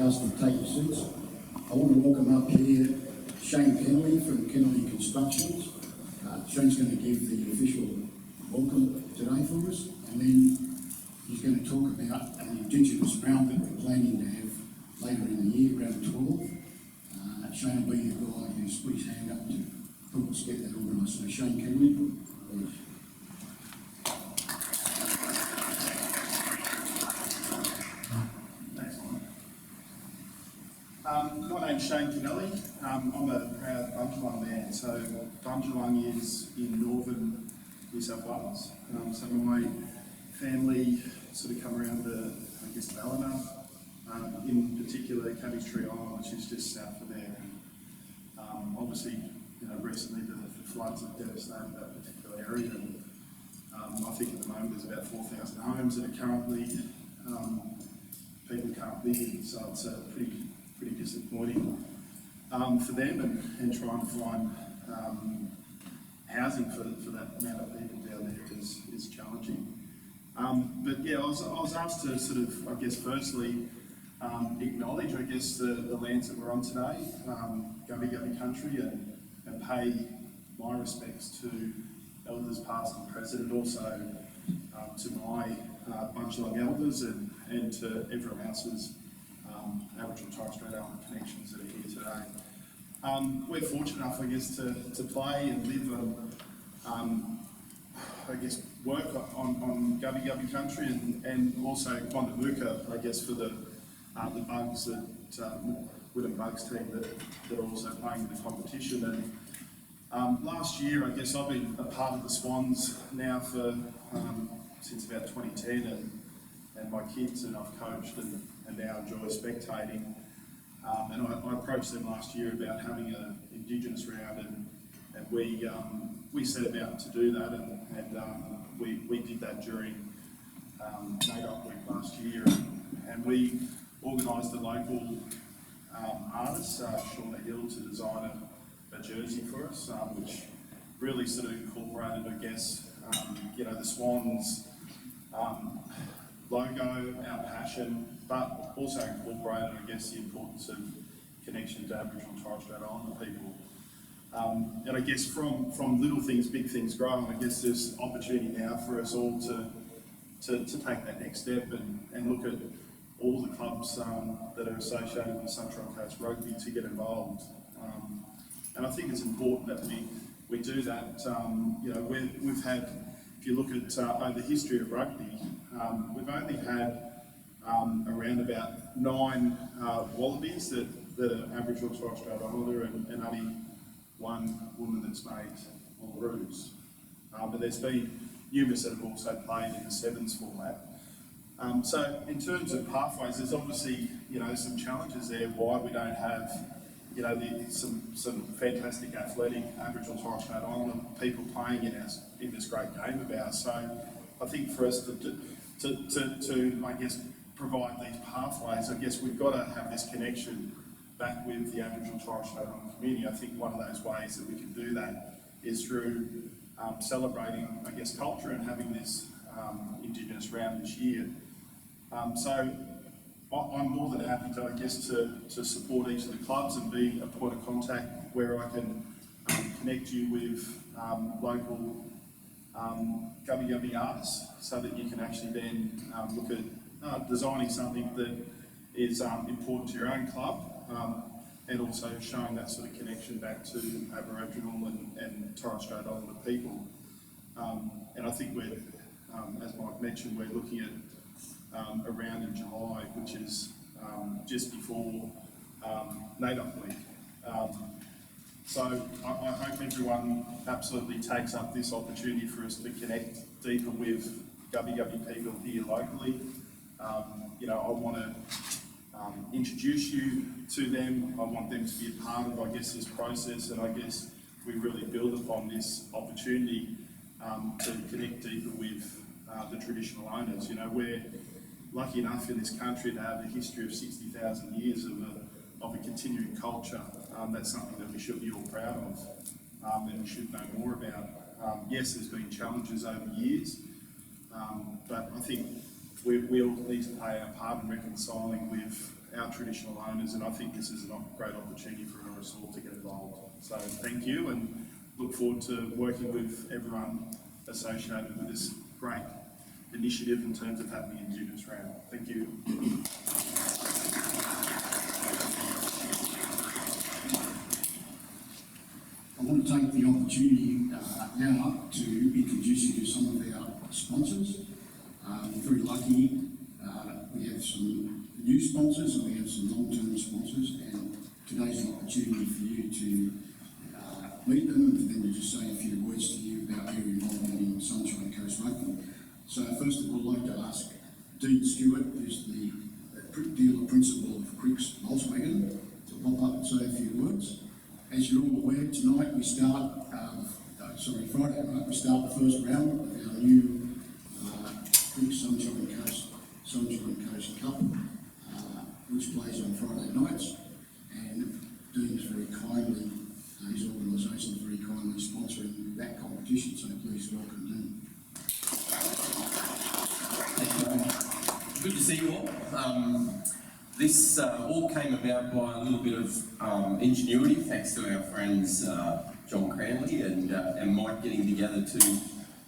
ask you to take your seats. I want to welcome up here Shane Penley from Penley Constructions. Shane's going to give the official welcome today for us, and then he's going to talk about an Indigenous round that we're planning to have later in the year, round 12. Shane will be the guy who's put his hand up to help us get that organised. So Shane Penley, please. My name's Shane Penley. I'm a proud Bundjalung man. So Bundjalung is in northern New South Wales. So my family sort of come around the, Ballina, in particular Cabbage Tree Island, which is just south of there. Obviously, recently the floods have devastated that particular area. And, I think at the moment there's about 4,000 homes that are currently people can't live in, so it's pretty disappointing for them, and trying to find housing for that amount of people down there is challenging. But yeah, I was asked to sort of, firstly acknowledge, the lands that we're on today, Gubbi country, and pay my respects to elders past and present, and also to my Bundjalung elders and to everyone else's Aboriginal and Torres Strait Islander connections that are here today. We're fortunate enough, to play and live and work on Gubbi country, and also Quandamooka, for the bugs that Willington Bugs team that are also playing in the competition. And last year, I've been a part of the Swans now for since about 2010, and my kids, and I've coached and now enjoy spectating. And I approached them last year about having an Indigenous round, and we set about to do that, and we did that during NAIDOC week last year, and we organised the local artist, Shauna Hill, to design a jersey for us, which really sort of incorporated, the Swans logo, our passion, but also incorporated, the importance of connection to Aboriginal and Torres Strait Islander people. And from little things, big things grow, and there's opportunity now for us all to take that next step and look at all the clubs that are associated with Sunshine Coast Rugby to get involved. And I think it's important that we do that. We've had, if you look at over the history of rugby, we've only had around about 9 wallabies that are Aboriginal and Torres Strait Islander, and only one woman that's made Wallaroos. But there's been numerous that have also played in the sevens format. So in terms of pathways, there's obviously some challenges there why we don't have some fantastic athletic Aboriginal and Torres Strait Islander people playing in this great game of ours. So I think for us to provide these pathways, we've got to have this connection back with the Aboriginal and Torres Strait Islander community. I think one of those ways that we can do that is through celebrating, culture, and having this Indigenous round this year. So I'm more than happy to support each of the clubs and be a point of contact where I can connect you with local Gubbi artists, so that you can actually then look at designing something that is important to your own club, and also showing that sort of connection back to Aboriginal and Torres Strait Islander people. And I think we're, as Mike mentioned, we're looking at a round in July, which is just before NAIDOC week. So I hope everyone absolutely takes up this opportunity for us to connect deeper with Gubbi people here locally. I want to introduce you to them. I want them to be a part of, this process, and we really build upon this opportunity to connect deeper with the traditional owners. We're lucky enough in this country to have a history of 60,000 years of a continuing culture. That's something that we should be all proud of, and we should know more about. Yes, there's been challenges over years, but I think we all need to play our part in reconciling with our traditional owners, and I think this is a great opportunity for us all to get involved. So thank you, and look forward to working with everyone associated with this great initiative in terms of having the Indigenous round. Thank you. I want to take the opportunity now to introduce you to some of our sponsors. We're very lucky. We have some new sponsors and we have some long-term sponsors, and today's an opportunity for you to meet them and for them to just say a few words to you about their involvement in Sunshine Coast Rugby. So first of all, I'd like to ask Dean Stewart, who's the dealer principal of Cricks Volkswagen, to pop up and say a few words. As you're all aware, tonight we start, Friday night, we start the first round of our new Cricks Sunshine Coast Cup, which plays on Friday nights, and Dean's very kindly, his organisation is very kindly sponsoring that competition, so please welcome Dean. Thank you, Ron. Good to see you all. This all came about by a little bit of ingenuity, thanks to our friends John Cranley and Mike getting together to,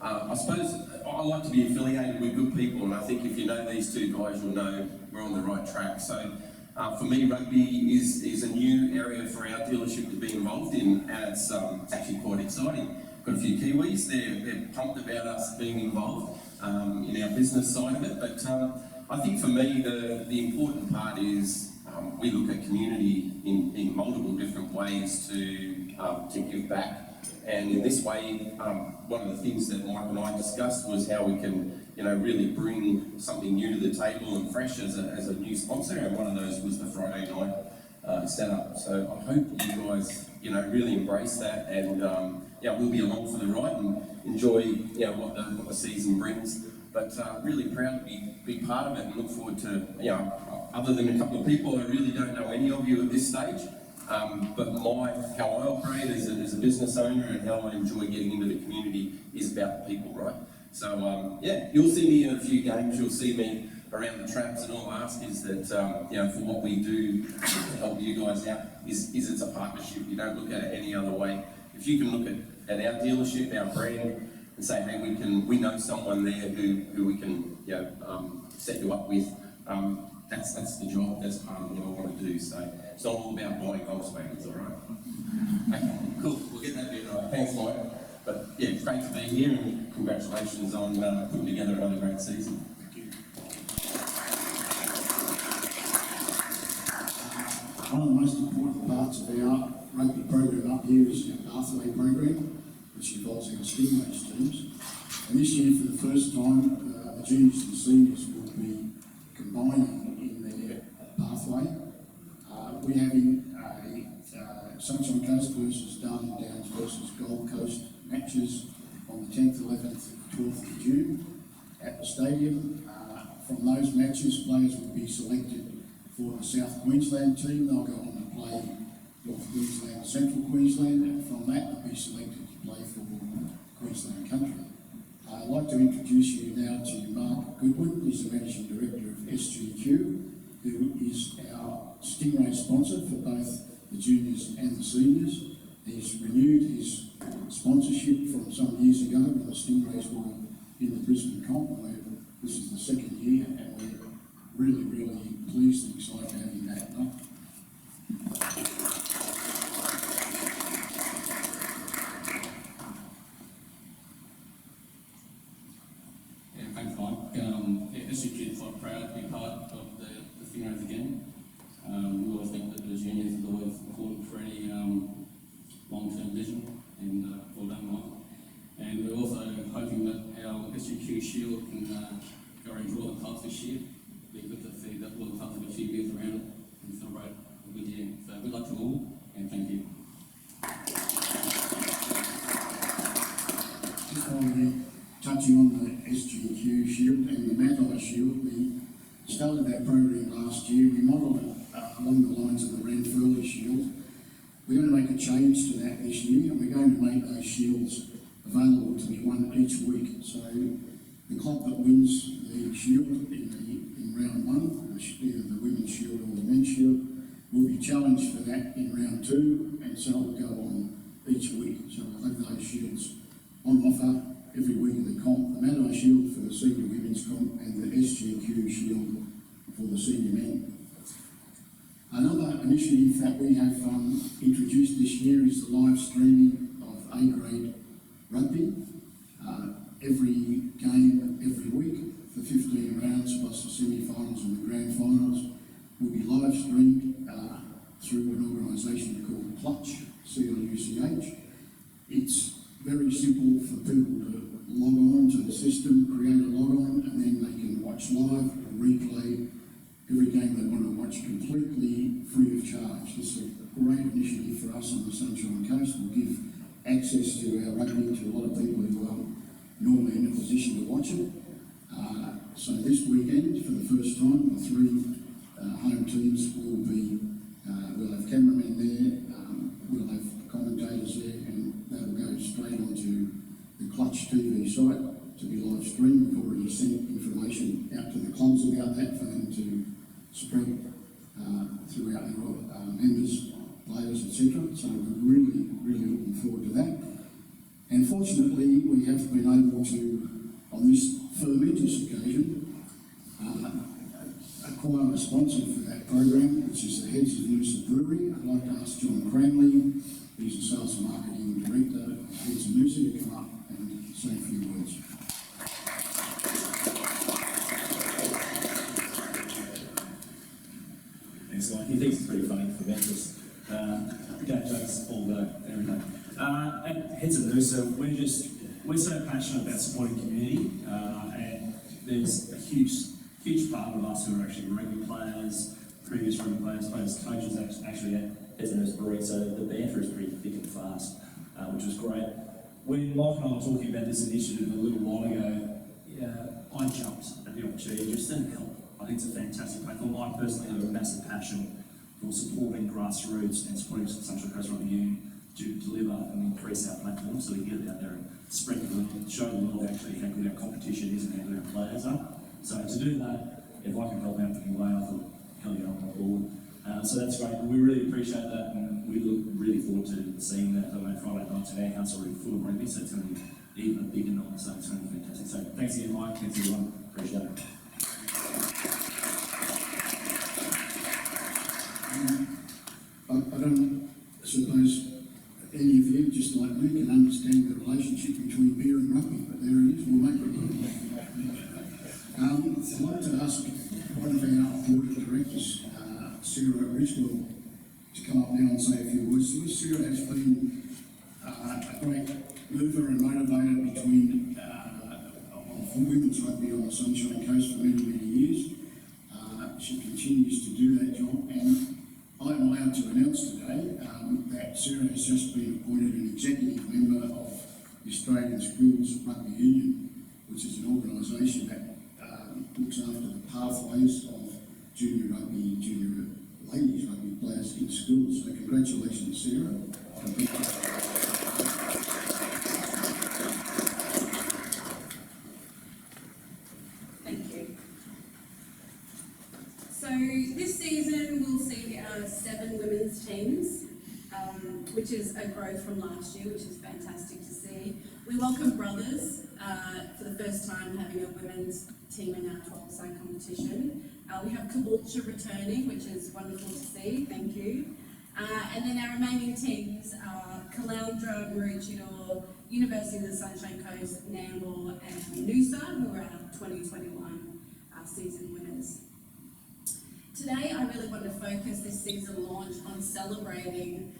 I suppose, I like to be affiliated with good people, and I think if you know these two guys, you'll know we're on the right track. So for me, rugby is a new area for our dealership to be involved in, and it's actually quite exciting. Got a few Kiwis, they're pumped about us being involved in our business side of it, but I think for me the important part is we look at community in multiple different ways to give back. And in this way, one of the things that Mike and I discussed was how we can, really bring something new to the table and fresh as a new sponsor. And one of those was the Friday night setup. So I hope you guys, really embrace that, and we'll be along for the ride and enjoy, what the season brings. But really proud to be part of it, and look forward to, other than a couple of people, I really don't know any of you at this stage. But how I operate as a business owner and how I enjoy getting into the community is about the people, right? So you'll see me in a few games, you'll see me around the traps, and all I ask is that, for what we do to help you guys out, is it's a partnership. You don't look at it any other way. If you can look at our dealership, our brand, and say, hey, we know someone there who we can, set you up with, that's the job, that's part of what I want to do. So it's not all about buying Volkswagens, all right? Okay, cool, we'll get that bit right. Thanks, Mike. But yeah, it's great to be here, and congratulations on putting together another great season. Thank you. One of the most important parts of our rugby program up here is our pathway program, which involves our Stingrays teams. And this year, for the first time, the juniors and seniors will be combining in their pathway. We're having a Sunshine Coast versus Darling Downs versus Gold Coast matches on the 10th, 11th, 12th of June at the stadium. From those matches, players will be selected for the South Queensland team. They'll go on to play North Queensland, Central Queensland, and from that they'll be selected to play for Queensland Country. I'd like to introduce you now to Mark Goodwin. He's the Managing Director of SGQ, who is our Stingray sponsor for both the juniors and the seniors. He's renewed his sponsorship from some years ago when the Stingrays were in the Brisbane comp. This is the second year, and we're really, really pleased and excited to have him back. Thanks, Mike. SGQ is quite proud to be part of the Stingrays again. We always think that the juniors is always important for any long-term vision, and well done, Mike. And we're also hoping that our SGQ Shield can go and draw the clubs this year. It'll be good to see that all the clubs have a few beers around it and celebrate a good year. So good luck to all, and thank you. Just while we're touching on the SGQ Shield and the Matai Shield, we started that program last year. We modelled it along the lines of the Ranfurly Shield. We're going to make a change to that this year, and we're going to make those shields available to be won each week. So the club that wins the shield in round one, either the women's shield or the men's be challenged for that in round 2, and so it will go on each week. So we'll have those shields on offer every week of the comp. The Maddie Shield for the senior women's comp and the SGQ Shield for the senior men. Another initiative that we have introduced this year is the live streaming of A-grade rugby. Every game, every week, for 15 rounds plus the semi-finals and the grand finals will be live streamed through an organisation called Clutch, C-L-U-C-H. It's very simple for people to log on to the system, create a log on, and then they can watch live or replay every game they want to watch completely free of charge. This is a great initiative for us on the Sunshine Coast. We'll give access to our rugby to a lot of people who aren't normally in a position to watch it. So this weekend, for the first time, the 3 home teams will be, we'll have cameramen there, we'll have commentators there, and that'll go straight onto the Clutch TV site to be live streamed. We've already sent information out to the clubs about that for them to spread throughout their members, players, etc. So we're really, really looking forward to that. And fortunately, we have been able to, on this momentous occasion, acquire a sponsor for that program, which is the Heads of Noosa Brewery. I'd like to ask John Cranley, he's the Sales and Marketing Director of Heads of Noosa, to come up and say a few words. Thanks, Mike. He thinks it's pretty funny for mentors. Dad jokes all day, every day. At Heads of Noosa, we're so passionate about supporting community, and there's a huge part of us who are actually rugby players, previous rugby players, coaches actually at Heads of Noosa Brewery, so the banter is pretty thick and fast, which was great. When Mike and I were talking about this initiative a little while ago, I jumped at the opportunity just to help. I think it's a fantastic platform. I personally have a massive passion for supporting grassroots and supporting Sunshine Coast Rugby Union to deliver and increase our platform so we can get out there and spread the word, show the world actually how good our competition is and how good our players are. So to do that, if I can help out in any way, I thought, hell yeah, I'm on board. So that's great. We really appreciate that, and we look really forward to seeing that on Friday night at our house already full of rugby, so it's going to be even a bigger night, so it's going to be fantastic. So thanks again, Mike. Thanks everyone. Appreciate it. I don't suppose any of you, just like me, can understand the relationship between beer and rugby, but there it is, we'll make it work. I'd like to ask one of our board of directors, Sarah Ridgewell, to come up now and say a few words to us. Sarah has been a great mover and motivator between women's rugby on the Sunshine Coast for many, many years. She continues to do that job, and I'm allowed to announce today that Sarah has just been appointed an executive member of the Australian Schools Rugby Union, which is an organisation that looks after the pathways of junior rugby, junior ladies rugby players in schools. So congratulations, Sarah. Thank you. So this season we'll see 7 women's teams, which is a growth from last year, which is fantastic to see. We welcome Brothers for the first time having a women's team in our 12-side competition. We have Caboolture returning, which is wonderful to see, thank you. And then our remaining teams are Caloundra, Maroochydore, University of the Sunshine Coast, Nambour and Noosa, who are our 2021 season winners. Today I really want to focus this season launch on celebrating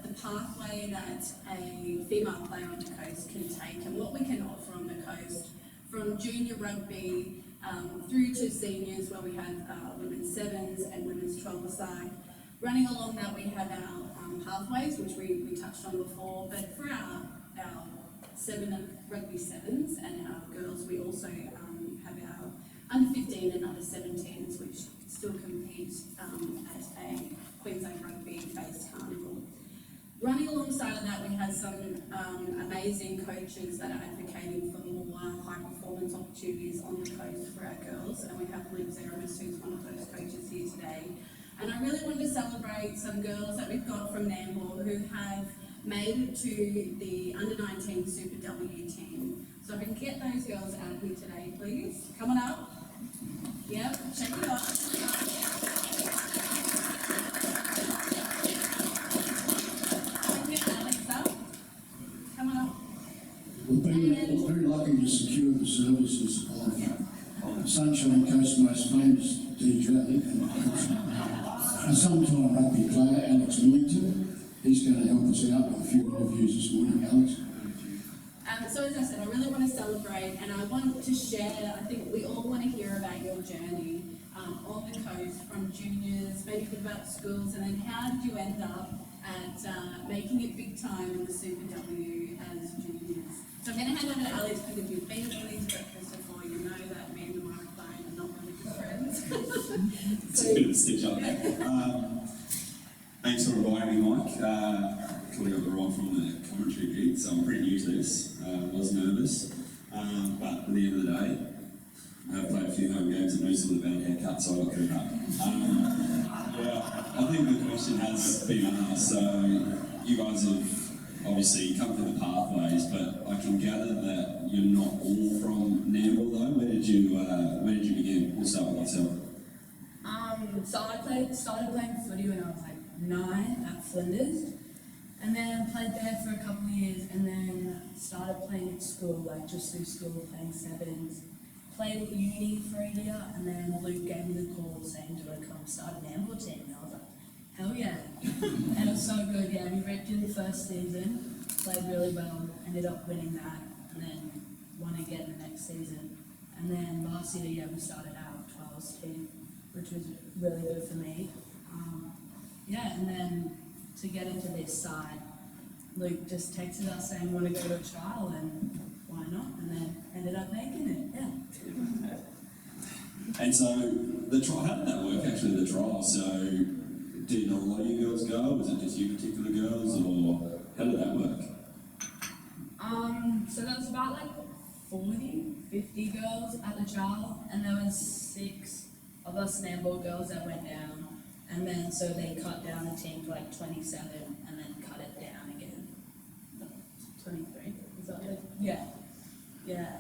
the pathway that a female player on the coast can take and what we can offer on the coast, from junior rugby through to seniors, where we have women's sevens and women's 12-a-side. Running along that, we have our pathways, which we touched on before, but for our rugby sevens and our girls, we also have our under 15 and under 17s, which still compete at a Queensland rugby-based carnival. Running alongside of that, we have some amazing coaches that are advocating for more high-performance opportunities on the coast for our girls, and we have Liv Zeramis, who's one of those coaches here today. And I really wanted to celebrate some girls that we've got from Nambour who have made it to the under-19 Super W team. So if we can get those girls out here today, please. Come on up. Yep, check it out. Come on up. We've been very lucky to secure the services of Sunshine Coast's most famous DJ and a sometime rugby player, Alex Willington. He's going to help us out with a few interviews this morning, Alex. So as I said, I really want to celebrate and I want to share, I think we all want to hear about your journey on the coast, from juniors, maybe about schools, and then how did you end up at making it big time in the Super W as juniors? So I'm going to hand over to Alex because you've been at Penley's breakfast before, you know that me and the microphone are not really good friends. It's a bit of a stitch up. Thanks for inviting me, Mike. Coming up the role from the commentary gig, so I'm pretty new to this. Was nervous, but at the end of the day, I've played a few home games and knew some of the bad haircuts, so I got through that. Yeah, I think the question has been asked. So you guys have obviously come through the pathways, but I can gather that you're not all from Nambour though. Where did you begin? We'll start with yourself. So I started playing footy when I was like 9 at Flinders, and then played there for a couple of years, and then started playing at school, like just through school, playing sevens. Played at uni for a year, and then Luke gave me the call saying, do you want to come start a Nambour team? And I was like, hell yeah. And it was so good, yeah. We ripped in the first season, played really well, ended up winning that, and then won again the next season. And then last year, yeah, we started our 12s team, which was really good for me. And then to get into this side, Luke just texted us saying, want to go to a trial, and why not? And then ended up making it, yeah. And so, the trial, how did that work actually, the trial? So, did a lot of you girls go? Was it just you particular girls, or how did that work? So there was about like 40, 50 girls at the trial, and there was 6 of us Nambour girls that went down. And then, so they cut down the team to like 27, and then cut it down again. 23, is that right? Yeah. Yeah.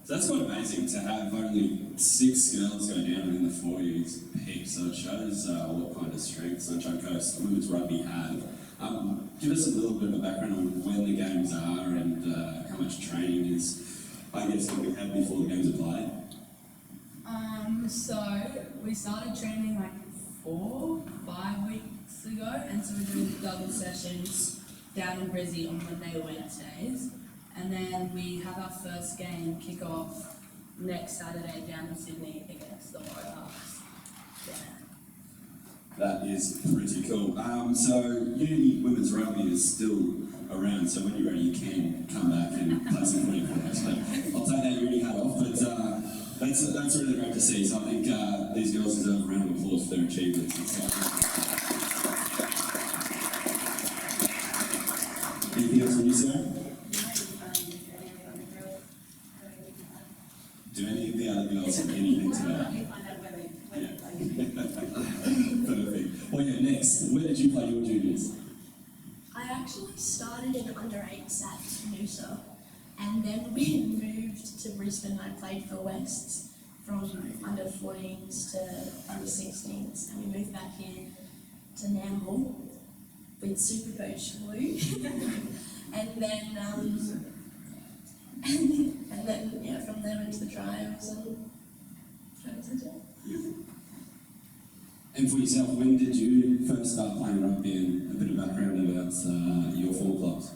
So that's quite amazing to have only 6 girls go down in the 40s peak, so it shows what kind of strength Sunshine Coast Women's Rugby have. Give us a little bit of a background on when the games are and how much training is, I guess, what we have before the games are played. So we started training like 4-5 weeks ago, and so we're doing double sessions down in Brizzy on Monday, Wednesdays, and then we have our first game kick off next Saturday down in Sydney against the Warriors. Yeah. That is pretty cool. So uni women's rugby is still around, so when you're ready you can come back and play some footy for us. But I'll take that uni hat off, but that's really great to see. So I think these girls deserve a round of applause for their achievements. Anything else from you, sir? Do any of the other girls have anything to add? Perfect. Well, yeah, next, where did you play your juniors? I actually started in under-8s at Noosa, and then we moved to Brisbane. I played for Wests from under-14s to under-16s, and we moved back here to Nambour with Super Coach Luke. and then yeah, from there went to the trials and And for yourself, when did you first start playing rugby, and a bit of background about your 4 clubs?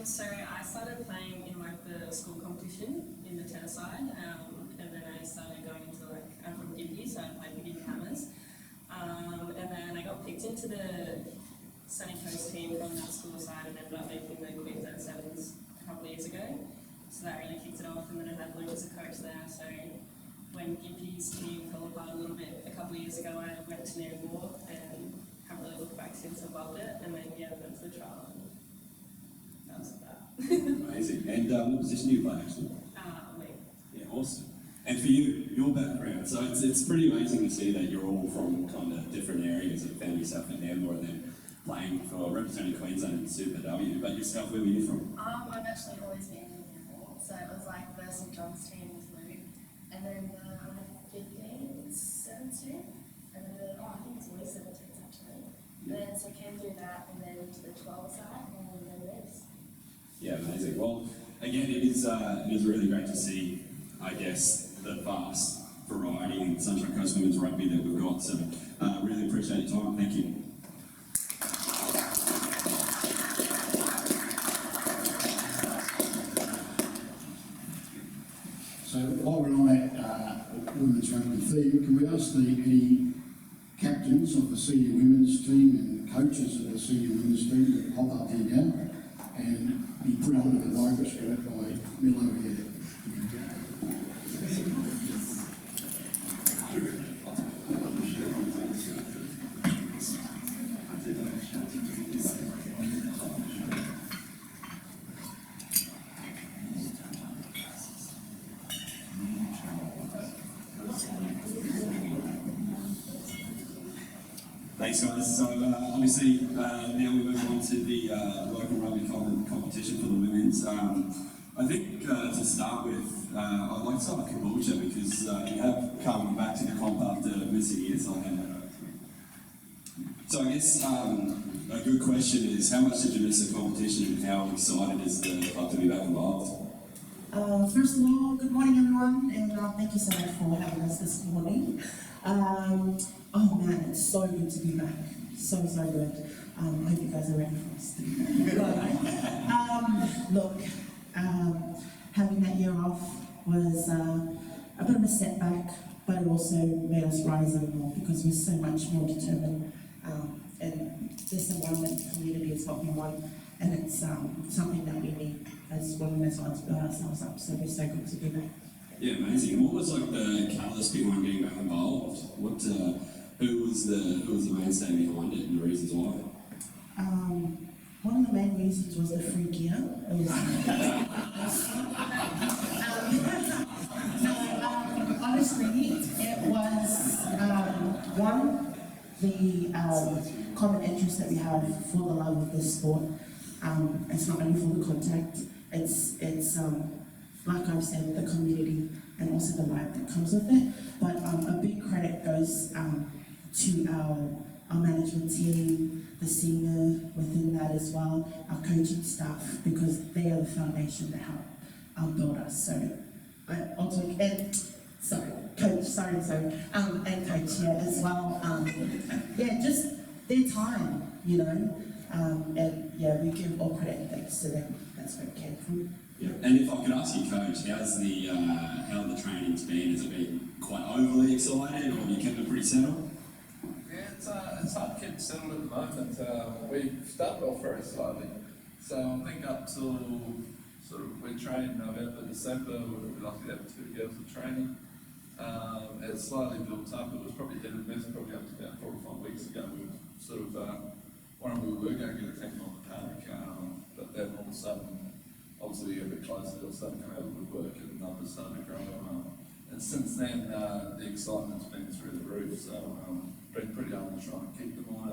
So I started playing in like the school competition in the tennis side, and then I started going into like, I'm from Goodwin, so I played for Goodwin Hammers, and then I got picked into the Sunny Coast team from that school side and ended up making the Queensland Sevens a couple of years ago, so that really kicked it off, and then I had Luke as a coach there, so when Gimpy's team fell apart a little bit a couple of years ago, I went to Nambour and haven't really looked back since. I loved it, and then went to the trial, and that was that. Amazing. And what position do you play actually? Wing. Yeah, awesome. And for you, your background, so it's pretty amazing to see that you're all from kind of different areas and found yourself in Nambour and then playing for representing Queensland in Super W. But yourself, where were you from? I've actually always been in Nambour, so it was like the St John's team was moved, and then under 15, 17, and then I think it's always 17s actually. Yeah. Then so came through that, and then to the 12 side, and then this. Yeah, amazing. Well, again, it is really great to see, I guess, the vast variety in Sunshine Coast Women's Rugby that we've got. So, really appreciate your time. Thank you. So while we're on that women's rugby theme, can we ask any captains of the senior women's team and coaches of the senior women's team to pop up here now and be put under the microscope by Mill over here? Thanks, guys. So, obviously, now we move on to the local rugby competition for the women's. I think to start with, I'd like to start with Caboolture because you have come back to the comp after missing years. I'll hand that over to you. So, I guess a good question is how much did you miss the competition and how excited is the club to be back involved? First of all, good morning everyone, and thank you so much for having us this morning. Oh man, it's so good to be back. So good. I hope you guys are ready for us to be back. Look, having that year off was a bit of a setback, but it also made us rise even more because we're so much more determined. And this environment, community is what we want, and it's something that we need as women as well to build ourselves up. So we're so good to be back. Yeah, amazing. And what was like the catalyst behind getting back involved? Who was the mainstay behind it and the reasons why? One of the main reasons was the free gear. It was honestly, it was one, the common interest that we have for the love of this sport. It's not only for the contact, it's like I've said, the community and also the life that comes with it. But a big credit goes to our management team, the senior within that as well, our coaching staff, because they are the foundation that help build us. So, and coach, yeah, as well. Yeah, just their time, you know, and yeah, we give all credit and thanks to them. That's where it came from. Yeah. And if I could ask you, Coach, how's how the training's been? Has it been quite overly exciting, or have you kept it pretty settled? Yeah, it's hard to keep settled at the moment. We've started off very slowly, so I think up till we trained November, December, we were lucky to have 2 girls of training. It slowly built up. It was probably hit and miss, probably up to about 4 or 5 weeks ago. We were we were going to get a team on the paddock, but then all of a sudden, obviously a bit closer, they were starting to come out of the woodwork and the numbers started to grow. And since then, the excitement's been through the roof, so been pretty able to try and keep them on a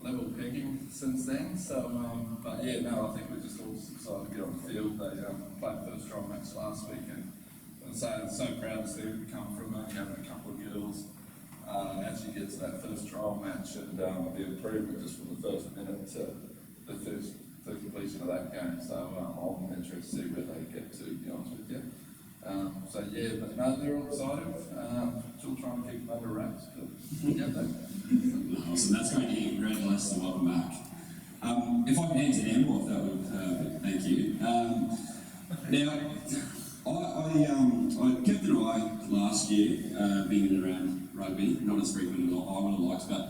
level pegging since then. So, but yeah, no, I think we're just all excited to get on the field. They played first try match last week, and so proud to see them come from having a couple of girls actually get to that first trial match and the improvement just from the first minute to the completion of that game. So I'm interested to see where they get to be honest with you. So yeah, but no, they're all excited. Still trying to keep them under wraps, but yeah, Awesome, that's great to hear. Congratulations and welcome back. If I can hand to Amber, that would thank you. Now, I kept an eye last year, being in and around rugby, not as frequent as I would have liked, but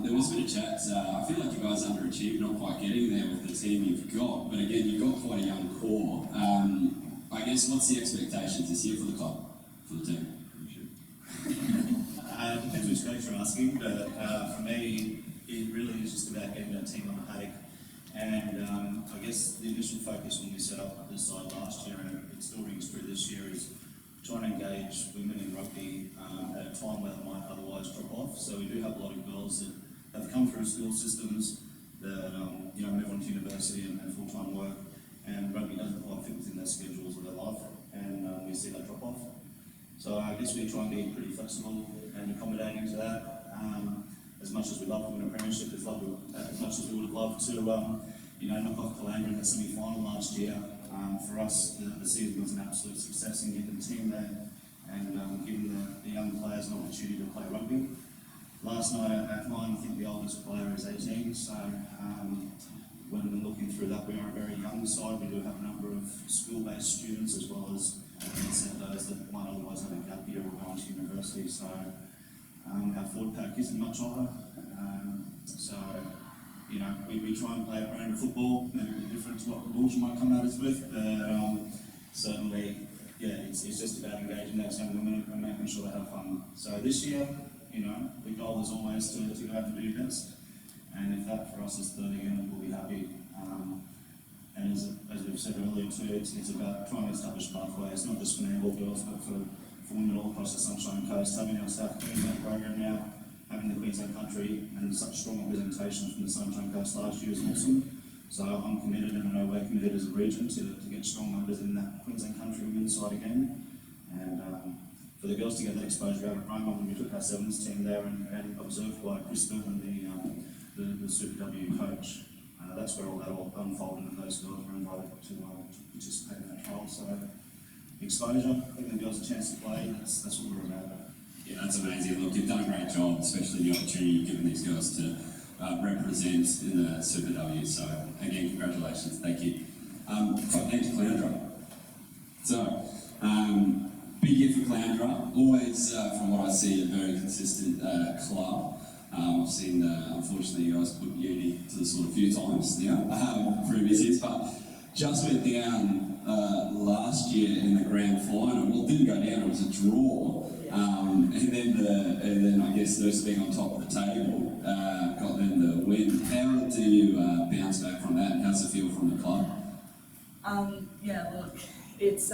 there was a bit of chat. I feel like you guys underachieved, not quite getting there with the team you've got, but again, you've got quite a young core. I guess, what's the expectations this year for the club, for the team? Depends which coach you're asking, but for me, it really is just about getting that team on the paddock. And I guess the initial focus when we set up this side last year, and it still rings true this year, is trying to engage women in rugby at a time where they might otherwise drop off. So we do have a lot of girls that have come through school systems that move on to university and full-time work, and rugby doesn't quite fit within their schedules of their life, and we see that drop off. So I guess we try and be pretty flexible and accommodating to that. As much as we love to win a premiership, as much as we would have loved to knock off Colombia in the semi-final last year. For us, the season was an absolute success in getting the team there and giving the young players an opportunity to play rugby. Last night at 9, I think the oldest player is 18, so when we're looking through that, we are a very young side. We do have a number of school-based students as well as those that might otherwise have a gap year or going to university. So our forward pack isn't much older. We try and play a brand of football, maybe a bit different to what the Bulls might come at us with, but certainly, it's just about engaging those young women and making sure they have fun. So this year, the goal is always to go out and do your best, and if that for us is 30 again, we'll be happy. And as we've said earlier too, it's about trying to establish pathways, not just for netball girls, but for women all across the Sunshine Coast. Having our South Queensland program now, having the Queensland country and such strong representation from the Sunshine Coast last year is awesome. So I'm committed, and I know we're committed as a region to get strong numbers in that Queensland country women's side again. And for the girls to get that exposure out at Roma, when we took our sevens team there and observed by Chris Goodwin, the Super W coach, that's where all that all unfolded, and those girls were invited to participate in that trial. So exposure, giving the girls a chance to play, that's what we're about. Yeah, that's amazing. Look, you've done a great job, especially the opportunity you've given these girls to represent in the Super W. So again, congratulations, thank you. Thanks, Cloundra. So, big year for Cloundra. Always, from what I see, a very consistent club. I've seen, unfortunately, you guys put uni to the sort of few times now, previous years, but just went down last year in the grand final. Well, it didn't go down, it was a draw. And then I guess those being on top of the table got them the win. How do you bounce back from that, and how's it feel from the club? Look, it's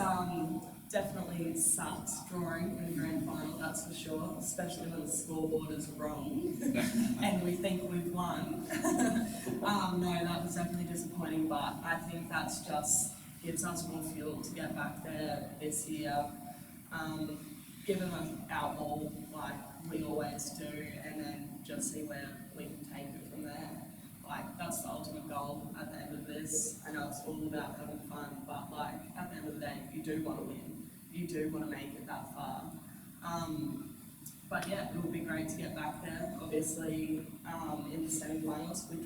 definitely sucks drawing in the grand final, that's for sure, especially when the scoreboard is wrong and we think we've won. No, that was definitely disappointing, but I think that's just gives us more fuel to get back there this year. Give them our all, like we always do, and then just see where we can take it from there. Like, that's the ultimate goal at the end of this. I know it's all about having fun, but like, at the end of the day, you do want to win. You do want to make it that far. But yeah, it would be great to get back there. Obviously, in the semi-finals, we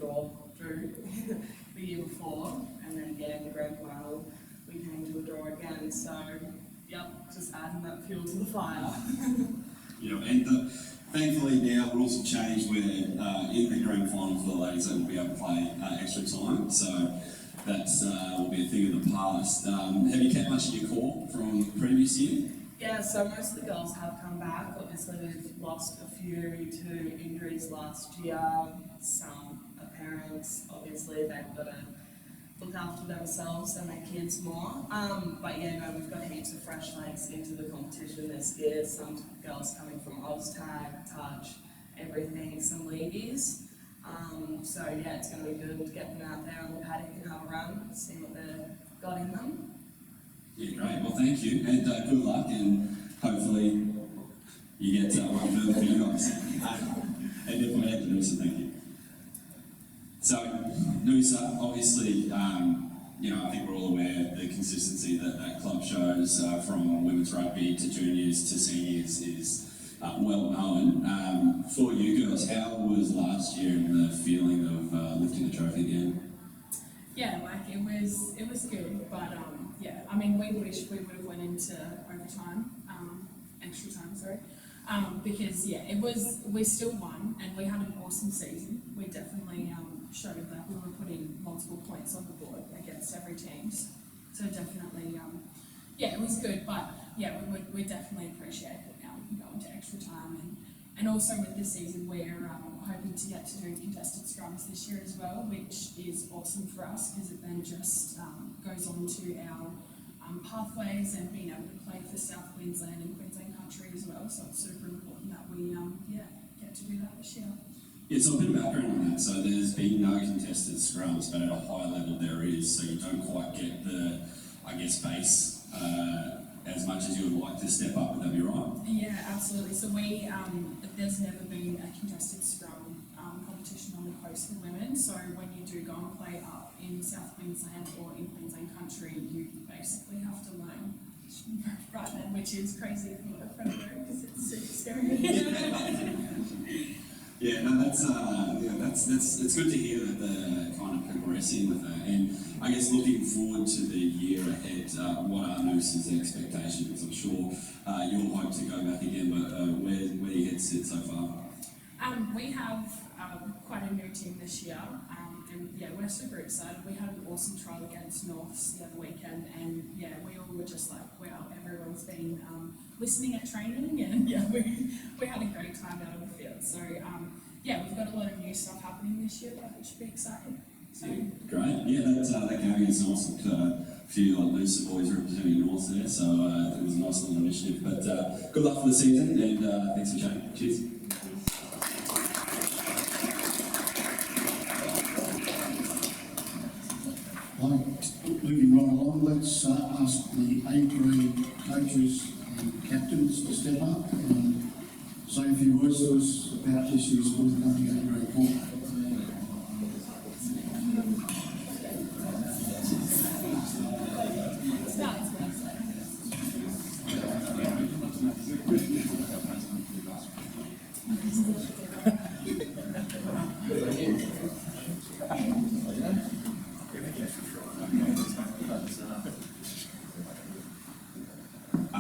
drew the year before, and then in the grand final, we came to a draw again. So, yep, just adding that fuel to the fire. And thankfully now rules have changed where in the grand final for the ladies they will be able to play extra time. So that will be a thing of the past. Have you kept much of your core from the previous year? Yeah, so most of the girls have come back. Obviously, we've lost a few to injuries last year. Some are parents. Obviously, they've got to look after themselves and their kids more. But yeah, no, we've got heaps of fresh legs into the competition this year. Some girls coming from OzTag, Touch, everything, some leagueies. So yeah, it's going to be good to get them out there on the paddock and have a run, see what they've got in them. Yeah, great. Well, thank you, and good luck, and hopefully you get one further for you guys. And definitely have to Noosa, thank you. So, Noosa, obviously, I think we're all aware of the consistency that that club shows from women's rugby to juniors to seniors is well known. For you girls, how was last year and the feeling of lifting the trophy again? Yeah, like it was good, but I mean, we wish we would have went into overtime, extra time, sorry, because we still won and we had an awesome season. We definitely showed that we were putting multiple points on the board against every team. So definitely, it was good, but yeah, we definitely appreciate that now we can go into extra time, and also with this season we're hoping to get to do contested scrums this year as well, which is awesome for us because it then just goes on to our pathways and being able to play for South Queensland and Queensland Country as well. So it's super important that we get to do that this year. Yeah, so a bit of background on that. So there's been no contested scrums, but at a high level there is. So you don't quite get the, I guess, base as much as you would like to step up. Would that be right? Yeah, absolutely. So there's never been a contested scrum competition on the coast for women. So when you do go and play up in South Queensland or in Queensland Country, you basically have to learn right then, which is crazy if you're not a predator because it's super scary. Yeah, no, that's it's good to hear that they're kind of progressing with that. And I guess looking forward to the year ahead, what are Noosa's expectations? I'm sure you'll hope to go back again, but where do your heads sit so far? We have quite a new team this year, and yeah, we're super excited. We had an awesome trial against Norths the other weekend, and yeah, we all were just like, wow, everyone's been listening at training, and yeah, we had a great time out on the field. So yeah, we've got a lot of new stuff happening this year, which should be exciting. So, yeah, great. Yeah, that game is nice. A few Noosa boys representing North there, so it was a nice little initiative. But good luck for the season, and thanks for chatting. Cheers. Moving right along, let's ask the A-grade coaches and captains to step up and say a few words to us about this year's forthcoming A-grade tournament.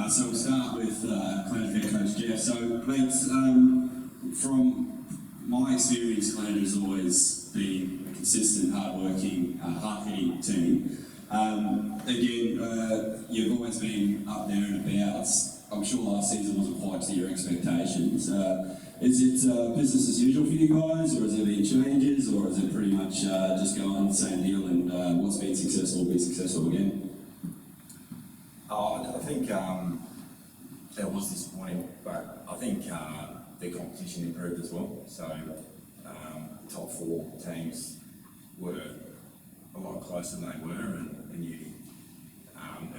So we'll start with Clan head coach Jeff. So, mate, from my experience, Clan has always been a consistent, hard-working, hard-hitting team. Again, you've always been up there and about. I'm sure last season wasn't quite to your expectations. Is it business as usual for you guys, or has there been changes, or is it pretty much just go on the same deal and what's been successful will be successful again? I think that was disappointing, but I think the competition improved as well. So the top 4 teams were a lot closer than they were, and you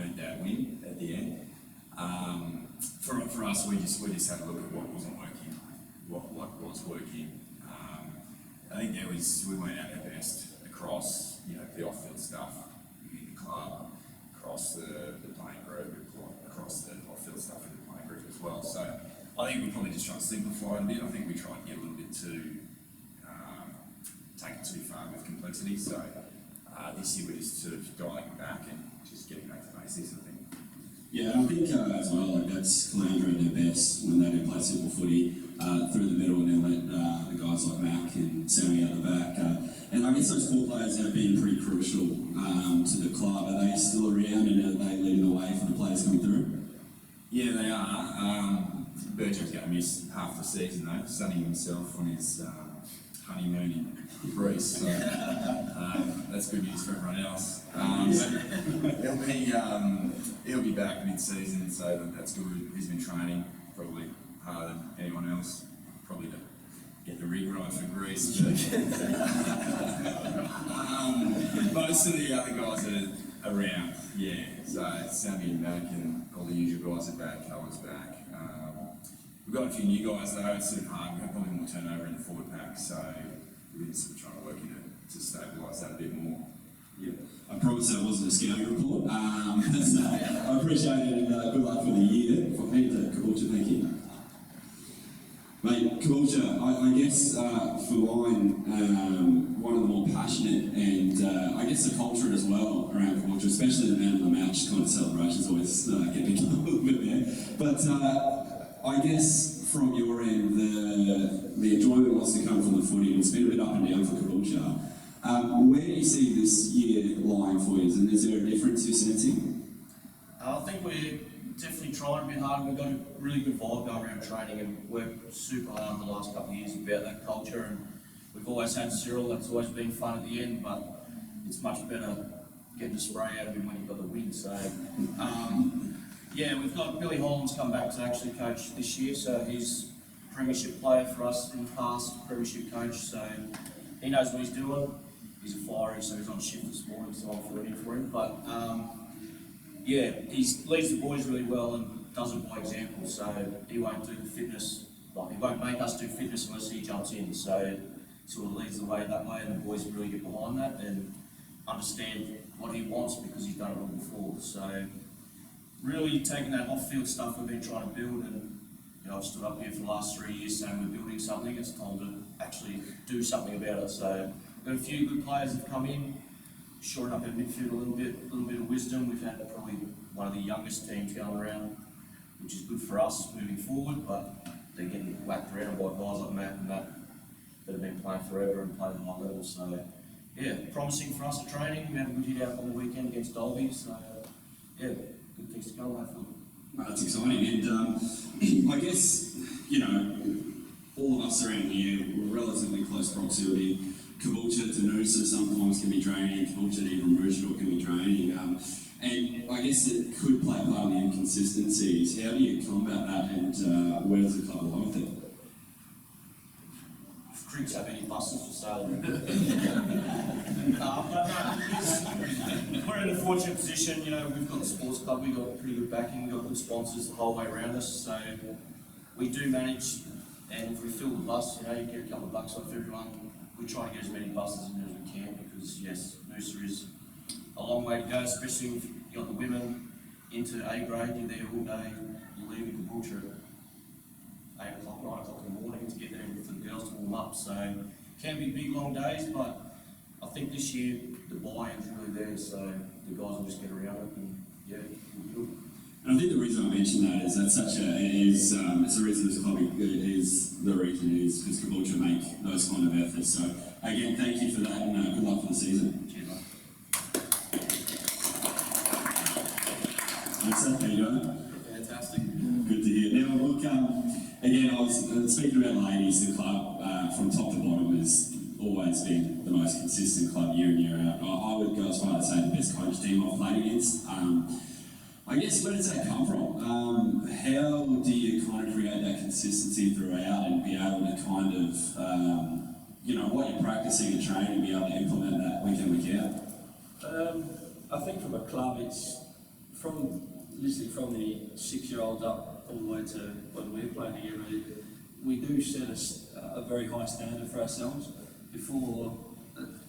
earned that win at the end. For us, we just had a look at what wasn't working, what was working. I think we weren't at our best across the off-field stuff in the club, across the playing group, across the off-field stuff in the playing group as well. So I think we probably just tried to simplify it a bit. I think we tried to get a little bit too, take it too far with complexity. So this year we're just sort of dialing it back and just getting back to basics, I think. Yeah, and I think as well, that's Calandra at their best when they do play simple footy through the middle and then let the guys like Mac and Sammy out the back. And I guess those 4 players have been pretty crucial to the club. Are they still around and are they leading the way for the players coming through? Yeah, they are. Burjo's going to miss half the season though, sunning himself on his honeymoon in Greece. So that's good news for everyone else. He'll be back mid-season, so that's good. He's been training probably harder than anyone else, probably to get the rig right for Greece. Most of the other guys are around, yeah. So Sammy and Mac and all the usual guys are back. Holland's back. We've got a few new guys though. It's sort of hard. We've had probably more turnover in the forward pack, so we're sort of trying to work to stabilise that a bit more. Yeah, I promise that wasn't a scouting report. So I appreciate it and good luck for the year. For me to Caboolture, thank you. Mate, Caboolture, I guess for mine, one of the more passionate and I guess the culture as well around Caboolture, especially the man of the match kind of celebrations always get me a little bit there. But I guess from your end, the enjoyment wants to come from the footy and it's been a bit up and down for Caboolture. Where do you see this year lying for you, and is there a difference you're sensing? I think we're definitely trying a bit harder. We've got a really good vibe going around training and worked super hard the last couple of years about that culture, and we've always had Cyril. That's always been fun at the end, but it's much better getting the spray out of him when you've got the wind. So, yeah, we've got Billy Holland's come back to actually coach this year, so he's a premiership player for us in the past, premiership coach, so he knows what he's doing. He's a flyer, so he's on shift this morning, so I'm filling in for him. But yeah, he leads the boys really well and does it by example, so he won't do the fitness, like he won't make us do fitness unless he jumps in, so sort of leads the way that way, and the boys really get behind that and understand what he wants because he's done it all before. So really taking that off-field stuff we've been trying to build, and you know, I've stood up here for the last 3 years saying we're building something, it's time to actually do something about it. So we've got a few good players that have come in, shoring up our midfield a little bit of wisdom. We've had probably one of the youngest teams going around, which is good for us moving forward, but they're getting whacked around by guys like Matt and that have been playing forever and playing at high level. So yeah, promising for us at training. We had a good hit out on the weekend against Dolby, so yeah, good things to come hopefully. That's exciting, and I guess, you know, all of us around here, we're relatively close proximity. Caboolture to Noosa sometimes can be draining, Caboolture to even Roosevelt can be draining, and I guess it could play part of the inconsistencies. How do you combat that, and where does the club lie with it? If Cribs have any buses for sale. We're in a fortunate position, you know, we've got the sports club, we've got pretty good backing, we've got good sponsors the whole way around us, so we do manage, and if we fill the bus, you know, you get a couple of bucks off everyone. We try to get as many buses in there as we can because, yes, Noosa is a long way to go, especially if you've got the women into A grade, you're there all day, you're leaving Caboolture at 8 o'clock, 9 o'clock in the morning to get there for the girls to warm up. So it can be big, long days, but I think this year the buy-in's really there, so the guys will just get around it and, yeah, we'll do it. And I think the reason I mention that is that's such a, it's the reason this club is the reason it is because Caboolture make those kind of efforts. So again, thank you for that, and good luck for the season. Cheers, mate. Thanks, how you doing? Fantastic. Good to hear. Now look, again, I was speaking about ladies, the club from top to bottom has always been the most consistent club year in, year out. I would go as far as to say the best coach team I've played against. I guess where does that come from? How do you kind of create that consistency throughout and be able to kind of, you know, what you're practicing and training, be able to implement that week in, week out? I think from a club, it's literally from the 6-year-olds up all the way to when we're playing together. We do set a very high standard for ourselves.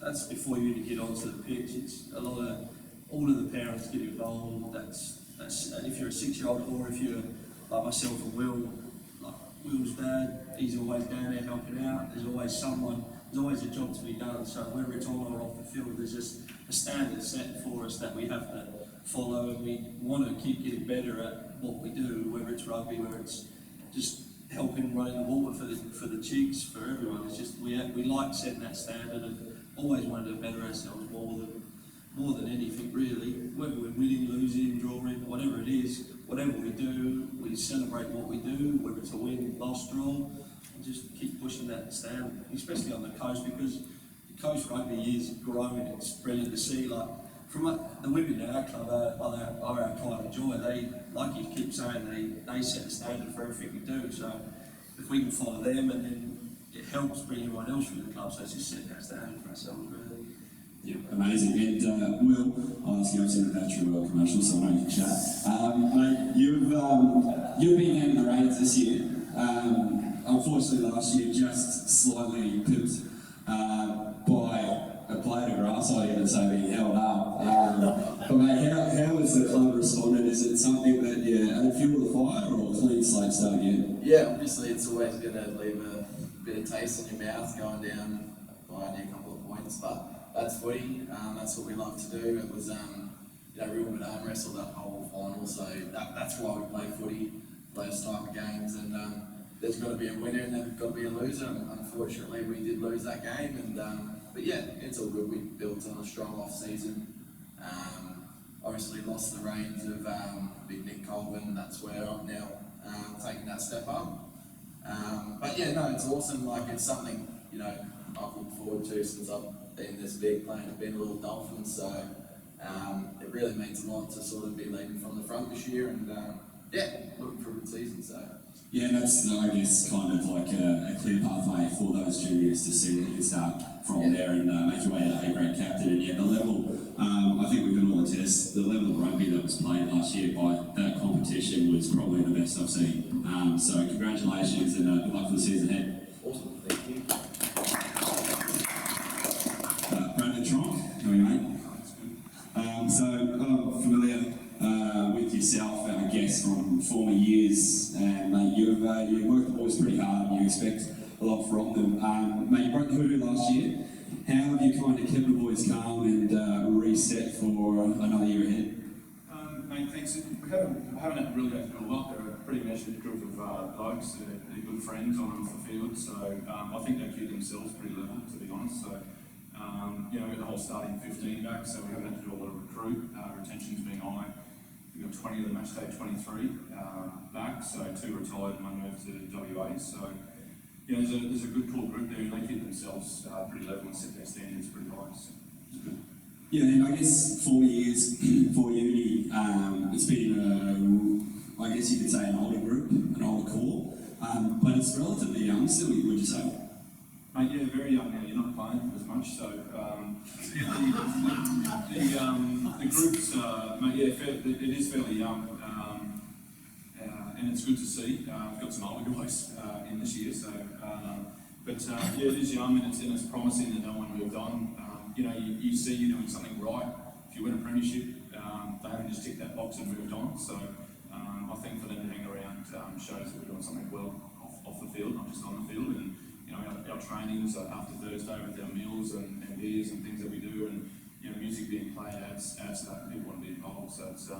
That's before you even get onto the pitch. It's all of the parents get involved. That's if you're a 6-year-old, or if you're like myself and Will, like Will's dad, he's always down there helping out. There's always a job to be done. So whether it's on or off the field, there's just a standard set for us that we have to follow, and we want to keep getting better at what we do, whether it's rugby, whether it's just helping running the water for the chicks, for everyone. It's just we like setting that standard and always wanted to better ourselves more than anything really. Whether we're winning, losing, drawing, whatever it is, whatever we do, we celebrate what we do, whether it's a win, loss, draw, and just keep pushing that standard, especially on the coast, because the coast rugby is growing. It's brilliant to see. Like from the women in our club are our pride and joy. They, like you keep saying, they set the standard for everything we do. So if we can follow them, and then it helps bring everyone else through the club. So it's just setting that standard for ourselves, really. Yeah, amazing. And Will, I'll ask you, I've seen the Patrick World commercial, so I know you can chat. Mate, you've been handing the reins this year. Unfortunately, last year just slightly pipped by a blade of grass, I even say, being held up. But mate, how has the club responded? Is it something that you add fuel to the fire, or a clean slate start again? Yeah, obviously it's always going to leave a bit of taste in your mouth going down by only a couple of points, but that's footy. That's what we love to do. It was real good arm wrestle that whole final, so that's why we play footy, those type of games, and there's got to be a winner and there's got to be a loser. And unfortunately, we did lose that game, and but yeah, it's all good. We built on a strong off season. Obviously lost the reins of big Nick Colvin. That's where I'm now taking that step up. But yeah, no, it's awesome. Like it's something I've looked forward to since I've been this big, playing a Little Dolphins. So It really means a lot to sort of be leading from the front this year, and looking for a good season. So. Yeah, that's, I guess, kind of like a clear pathway for those juniors to see that you can start from there and make your way to A-grade captain. And yeah, the level, I think we can all attest, the level of rugby that was played last year by that competition was probably the best I've seen. So congratulations and good luck for the season ahead. Awesome, thank you. Brandon Tronk, how are you, mate? Familiar with yourself, I guess, from former years, and mate, you've worked the boys pretty hard and you expect a lot from them. Mate, you broke the hoodoo last year. How have you kind of kept the boys calm and reset for another year ahead? Mate, thanks. We haven't really had to do a lot. They're a pretty measured group of blokes. They're good friends on and off the field, so I think they keep themselves pretty level, to be honest. So, we got the whole starting 15 back, so we haven't had to do a lot of recruit. Retention's been high. We've got 20 of the match day 23 back, so 2 retired and 1 moved to WA. So, there's a good core group there, and they keep themselves pretty level and set their standards pretty high. So it's good. Yeah, and I guess 4 years for uni, it's been, I guess you could say, an older group, an older core, but it's relatively young still, would you say? Mate, yeah, very young now. You're not playing as much, so the group's, mate, yeah, it is fairly young, and it's good to see. We've got some older guys in this year, so it is young and it's promising that no one moved on. You see you're doing something right. If you win a premiership, they haven't just ticked that box and moved on. So I think for them to hang around shows that we're doing something well off the field, not just on the field. And our trainings after Thursday with our meals and beers and things that we do, and music being played adds to that, and people want to be involved. So it's a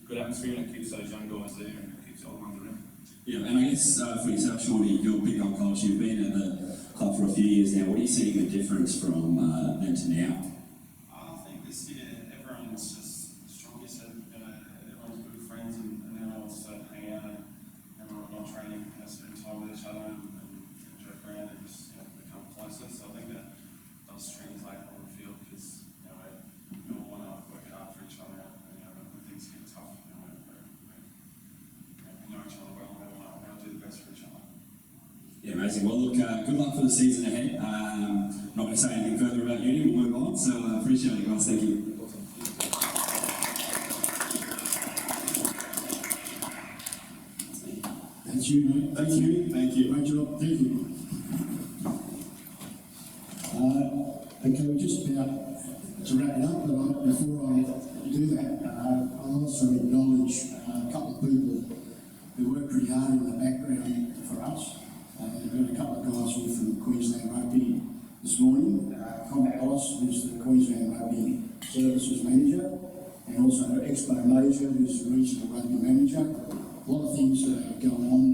good atmosphere, and it keeps those young guys there and it keeps the old ones around. Yeah, and I guess for yourself, Shorty, you're a big old coach. You've been at the club for a few years now. What are you seeing the difference from then to now? I think this year everyone's just strong. You said everyone's good friends, and everyone wants to hang out and everyone on training has spend time with each other and joke around and just become closer. So I think that does translate on the field because we all want to work hard for each other. And when things get tough, we know each other well. We want to do the best for each other. Yeah, amazing. Well, look, good luck for the season ahead. Not going to say anything further about uni, we'll move on. So I appreciate it, guys. Thank you. That's you, mate. Thank you. Thank you. Great job. Thank you. Okay, we're just about to wrap it up, but before I do that, I'll also acknowledge a couple of people who worked pretty hard in the background for us. We've got a couple of guys here from Queensland Rugby this morning. Combat Boss, who's the Queensland Rugby Services Manager, and also Expo Major, who's the Regional Rugby Manager. A lot of things that are going on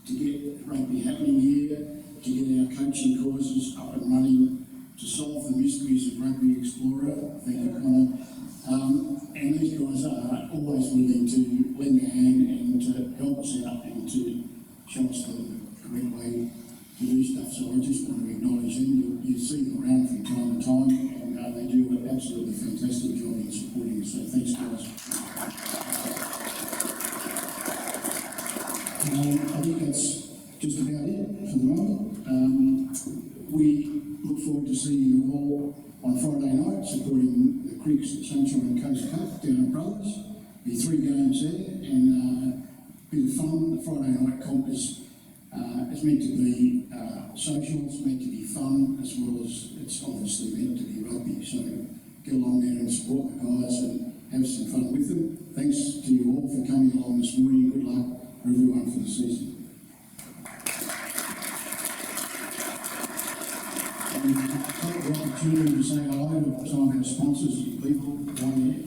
to get rugby happening here, to get our coaching courses up and running, to solve the mysteries of Rugby Explorer. Thank you, Connor. And these guys are always willing to lend a hand and to help us out and to show us the correct way to do stuff. So I just want to acknowledge them. You see them around from time to time, and they do an absolutely fantastic job in supporting us. So thanks, guys. I think that's just about it for the moment. We look forward to seeing you all on Friday night, supporting the Creeks Sunshine Coast Cup down at Brothers. There'll be 3 games there, and a bit of fun. The Friday night comp is meant to be social, it's meant to be fun, as well as it's obviously meant to be rugby. So get along there and support the guys and have some fun with them. Thanks to you all for coming along this morning. Good luck for everyone for the season. And take the opportunity to say hello to some of our sponsors and people down there.